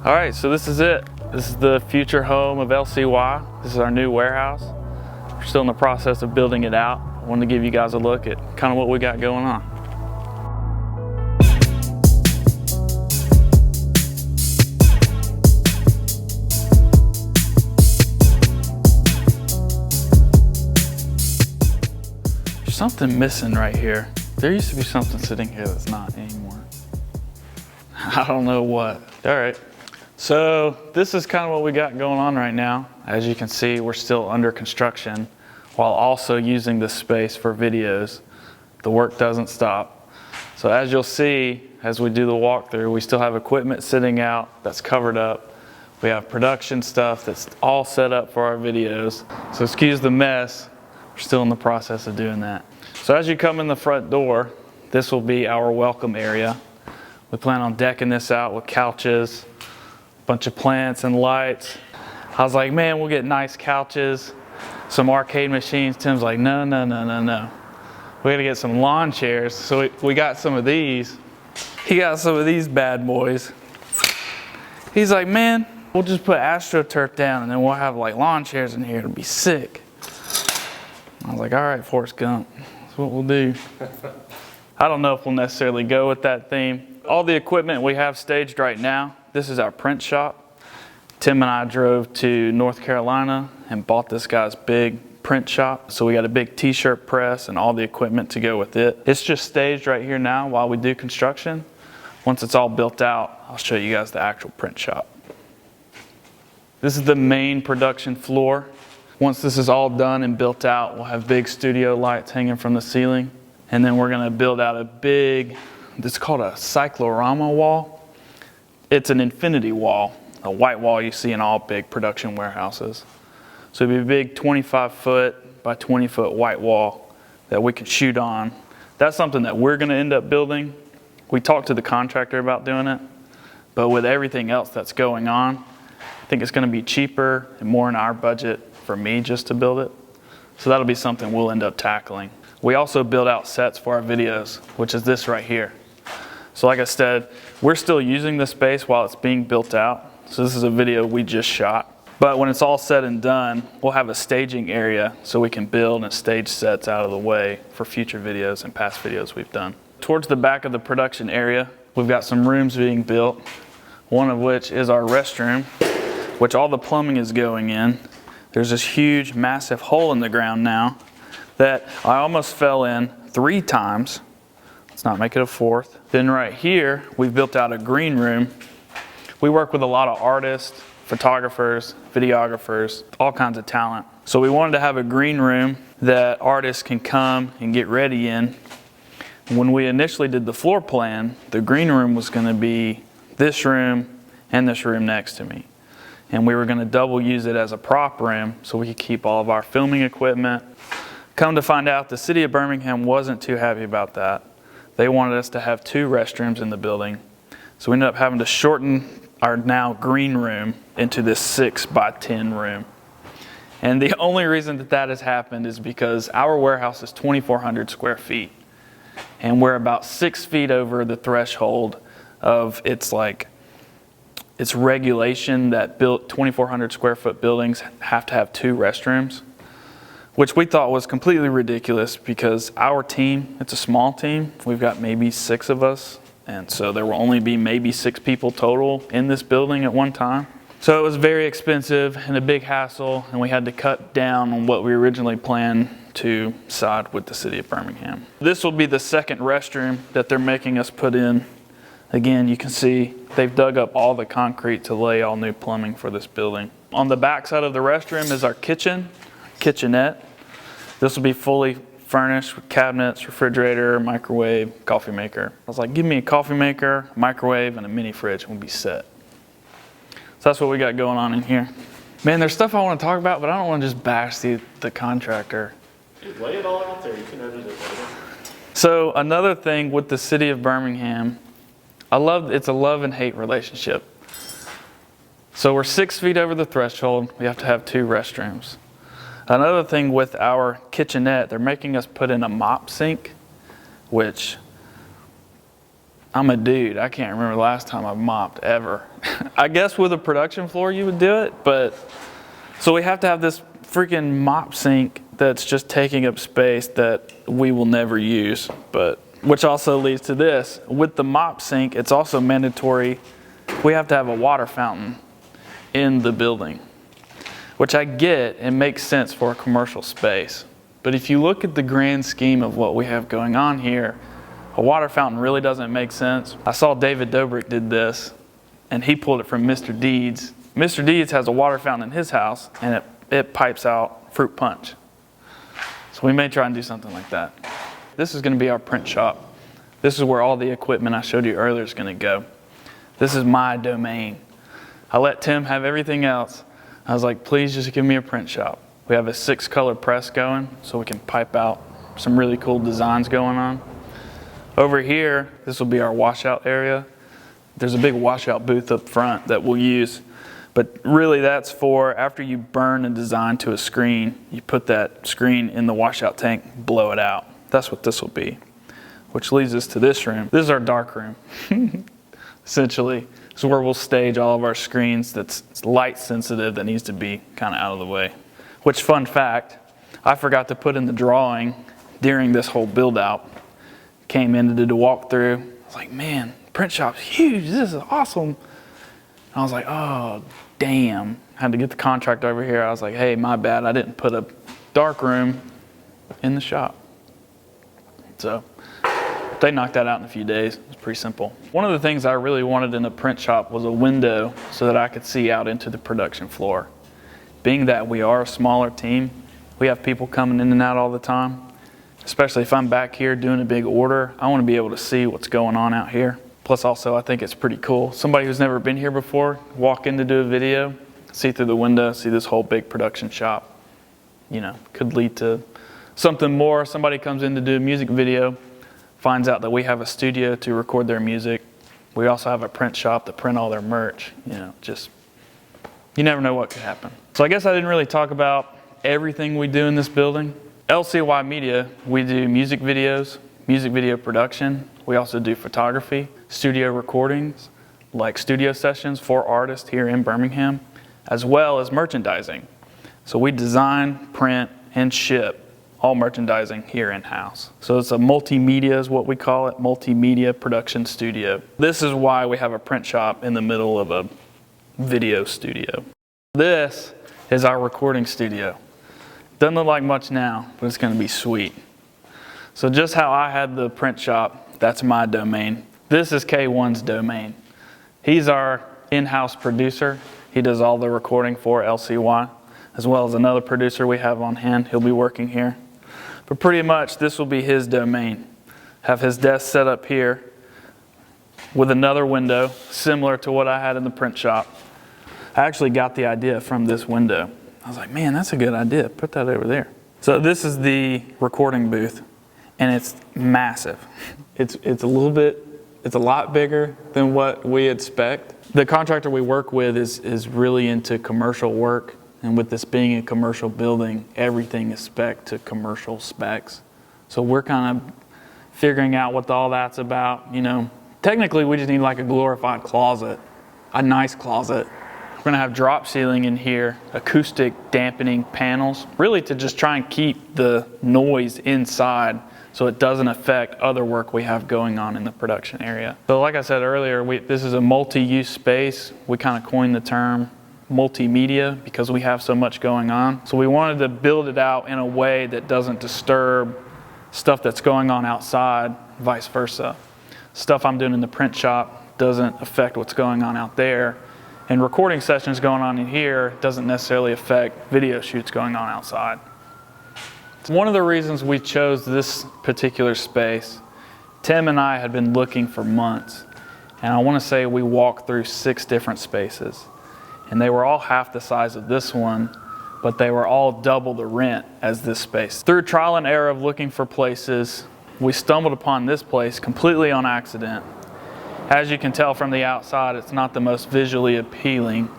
All right, so this is it. This is the future home of LCY. This is our new warehouse. We're still in the process of building it out. I wanted to give you guys a look at kind of what we got going on. There's something missing right here. There used to be something sitting here that's not anymore. I don't know what. All right. So this is kind of what we got going on right now. As you can see, we're still under construction while also using this space for videos. The work doesn't stop. So as you'll see, as we do the walkthrough, we still have equipment sitting out that's covered up. We have production stuff that's all set up for our videos. So excuse the mess, we're still in the process of doing that. So as you come in the front door, this will be our welcome area. We plan on decking this out with couches, bunch of plants and lights. I was like, man, we'll get nice couches, some arcade machines. Tim's like, no. We gotta get some lawn chairs. So we got some of these. He got some of these bad boys. He's like, man, we'll just put AstroTurf down and then we'll have like lawn chairs in here. It'll be sick. I was like, all right, Forrest Gump, that's what we'll do. I don't know if we'll necessarily go with that theme. All the equipment we have staged right now, this is our print shop. Tim and I drove to North Carolina and bought this guy's big print shop. So we got a big t-shirt press and all the equipment to go with it. It's just staged right here now while we do construction. Once it's all built out, I'll show you guys the actual print shop. This is the main production floor. Once this is all done and built out, we'll have big studio lights hanging from the ceiling. And then we're gonna build out a big, it's called a cyclorama wall. It's an infinity wall, a white wall you see in all big production warehouses. So it'd be a big 25-foot by 20-foot white wall that we can shoot on. That's something that we're gonna end up building. We talked to the contractor about doing it, but with everything else that's going on, I think it's gonna be cheaper and more in our budget for me just to build it. So that'll be something we'll end up tackling. We also build out sets for our videos, which is this right here. So like I said, we're still using this space while it's being built out. So this is a video we just shot. But when it's all said and done, we'll have a staging area so we can build and stage sets out of the way for future videos and past videos we've done. Towards the back of the production area, we've got some rooms being built, one of which is our restroom, which all the plumbing is going in. There's this huge, massive hole in the ground now that I almost fell in 3 times. Let's not make it a 4th. Then right here, we've built out a green room. We work with a lot of artists, photographers, videographers, all kinds of talent. So we wanted to have a green room that artists can come and get ready in. When we initially did the floor plan, the green room was gonna be this room and this room next to me. And we were gonna double use it as a prop room so we could keep all of our filming equipment. Come to find out, the city of Birmingham wasn't too happy about that. They wanted us to have 2 restrooms in the building. So we ended up having to shorten our now green room into this 6 by 10 room. And the only reason that that has happened is because our warehouse is 2,400 square feet. And we're about 6 feet over the threshold of its regulation that 2,400 square foot buildings have to have 2 restrooms. Which we thought was completely ridiculous because our team, it's a small team. We've got maybe 6 of us. And so there will only be maybe 6 people total in this building at one time. So it was very expensive and a big hassle, and we had to cut down on what we originally planned to side with the city of Birmingham. This will be the 2nd restroom that they're making us put in. Again, you can see they've dug up all the concrete to lay all new plumbing for this building. On the back side of the restroom is our kitchenette. This will be fully furnished with cabinets, refrigerator, microwave, coffee maker. I was like, give me a coffee maker, microwave, and a mini fridge, and we'll be set. So that's what we got going on in here. Man, there's stuff I want to talk about, but I don't want to just bash the contractor. Dude, lay it all out there. You can edit it later. So another thing with the city of Birmingham, it's a love and hate relationship. So we're 6 feet over the threshold. We have to have 2 restrooms. Another thing with our kitchenette, they're making us put in a mop sink, which I'm a dude. I can't remember the last time I've mopped ever. I guess with a production floor you would do it, but so we have to have this freaking mop sink that's just taking up space that we will never use, but which also leads to this. With the mop sink, it's also mandatory. We have to have a water fountain in the building, which I get and makes sense for a commercial space. But if you look at the grand scheme of what we have going on here, a water fountain really doesn't make sense. I saw David Dobrik did this, and he pulled it from Mr. Deeds. Mr. Deeds has a water fountain in his house, and it pipes out fruit punch. So we may try and do something like that. This is going to be our print shop. This is where all the equipment I showed you earlier is going to go. This is my domain. I let Tim have everything else. I was like, please just give me a print shop. We have a 6-color press going, so we can pipe out some really cool designs going on. Over here, this will be our washout area. There's a big washout booth up front that we'll use. But really that's for after you burn a design to a screen, you put that screen in the washout tank, blow it out. That's what this will be. Which leads us to this room. This is our dark room. Essentially, this is where we'll stage all of our screens that's light sensitive that needs to be kind of out of the way. Which, fun fact, I forgot to put in the drawing during this whole build out. Came in to do the walkthrough. I was like, man, print shop's huge. This is awesome. And I was like, oh, damn. I had to get the contractor over here. I was like, hey, my bad. I didn't put a dark room in the shop. So they knocked that out in a few days. It was pretty simple. One of the things I really wanted in a print shop was a window so that I could see out into the production floor. Being that we are a smaller team, we have people coming in and out all the time. Especially if I'm back here doing a big order, I want to be able to see what's going on out here. Plus also, I think it's pretty cool. Somebody who's never been here before, walk in to do a video, see through the window, see this whole big production shop. You know, could lead to something more. Somebody comes in to do a music video, finds out that we have a studio to record their music. We also have a print shop to print all their merch. You know, just, you never know what could happen. So I guess I didn't really talk about everything we do in this building. LCY Media, we do music videos, music video production. We also do photography, studio recordings, like studio sessions for artists here in Birmingham, as well as merchandising. So we design, print, and ship all merchandising here in-house. So it's a multimedia is what we call it, multimedia production studio. This is why we have a print shop in the middle of a video studio. This is our recording studio. Doesn't look like much now, but it's going to be sweet. So just how I had the print shop, that's my domain. This is K1's domain. He's our in-house producer. He does all the recording for LCY, as well as another producer we have on hand. He'll be working here. But pretty much this will be his domain. Have his desk set up here with another window, similar to what I had in the print shop. I actually got the idea from this window. I was like, man, that's a good idea. Put that over there. So this is the recording booth, and it's massive. It's a lot bigger than what we expect. The contractor we work with is really into commercial work, and with this being a commercial building, everything is spec to commercial specs. So we're kind of figuring out what all that's about. You know, technically we just need like a glorified closet, a nice closet. We're gonna have drop ceiling in here, acoustic dampening panels, really to just try and keep the noise inside so it doesn't affect other work we have going on in the production area. So like I said earlier, this is a multi-use space. We kind of coined the term multimedia because we have so much going on. So we wanted to build it out in a way that doesn't disturb stuff that's going on outside, vice versa. Stuff I'm doing in the print shop doesn't affect what's going on out there. And recording sessions going on in here doesn't necessarily affect video shoots going on outside. One of the reasons we chose this particular space, Tim and I had been looking for months. And I want to say we walked through 6 different spaces. And they were all half the size of this one, but they were all double the rent as this space. Through trial and error of looking for places, we stumbled upon this place completely on accident. As you can tell from the outside, it's not the most visually appealing,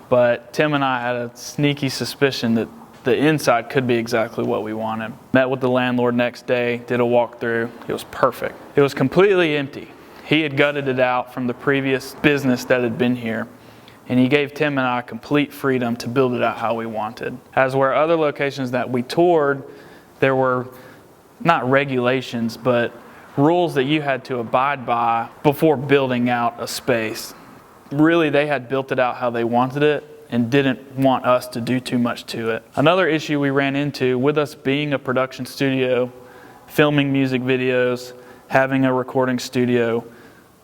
but Tim and I had a sneaky suspicion that the inside could be exactly what we wanted. Met with the landlord next day, did a walkthrough. It was perfect. It was completely empty. He had gutted it out from the previous business that had been here, and he gave Tim and I complete freedom to build it out how we wanted. As where other locations that we toured, there were not regulations, but rules that you had to abide by before building out a space. Really, they had built it out how they wanted it and didn't want us to do too much to it. Another issue we ran into with us being a production studio, filming music videos, having a recording studio,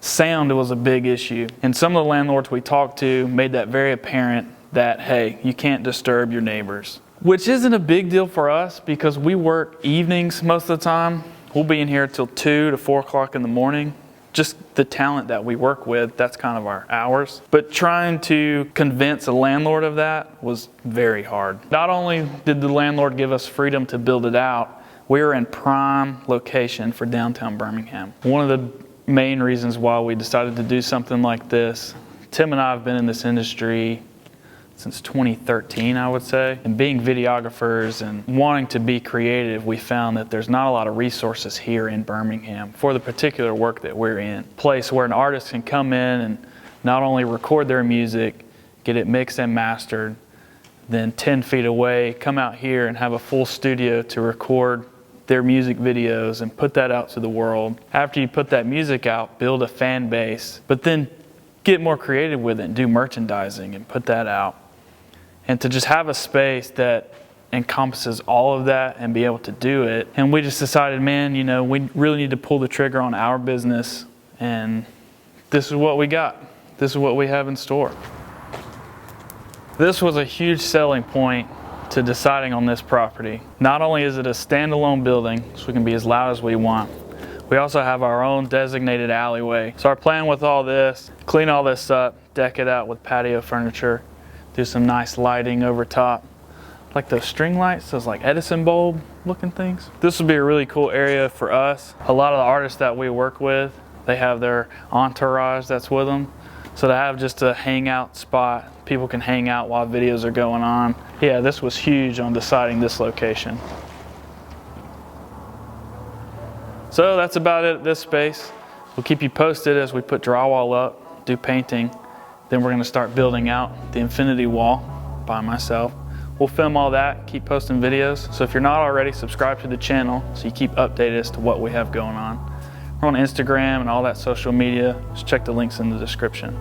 sound was a big issue. And some of the landlords we talked to made that very apparent that, hey, you can't disturb your neighbors. Which isn't a big deal for us because we work evenings most of the time. We'll be in here till 2 to 4 o'clock in the morning. Just the talent that we work with, that's kind of our hours. But trying to convince a landlord of that was very hard. Not only did the landlord give us freedom to build it out, we were in prime location for downtown Birmingham. One of the main reasons why we decided to do something like this, Tim and I have been in this industry since 2013, I would say. And being videographers and wanting to be creative, we found that there's not a lot of resources here in Birmingham for the particular work that we're in. A place where an artist can come in and not only record their music, get it mixed and mastered, then 10 feet away, come out here and have a full studio to record their music videos and put that out to the world. After you put that music out, build a fan base, but then get more creative with it and do merchandising and put that out. And to just have a space that encompasses all of that and be able to do it. And we just decided, man, you know, we really need to pull the trigger on our business, and this is what we got. This is what we have in store. This was a huge selling point to deciding on this property. Not only is it a standalone building, so we can be as loud as we want, we also have our own designated alleyway. So our plan with all this, clean all this up, deck it out with patio furniture, do some nice lighting over top, like those string lights, those like Edison bulb looking things. This would be a really cool area for us. A lot of the artists that we work with, they have their entourage that's with them. So to have just a hangout spot, people can hang out while videos are going on. Yeah, this was huge on deciding this location. So that's about it at this space. We'll keep you posted as we put drywall up, do painting. Then we're gonna start building out the infinity wall by myself. We'll film all that, keep posting videos. So if you're not already, subscribe to the channel so you keep updated as to what we have going on. We're on Instagram and all that social media. Just check the links in the description.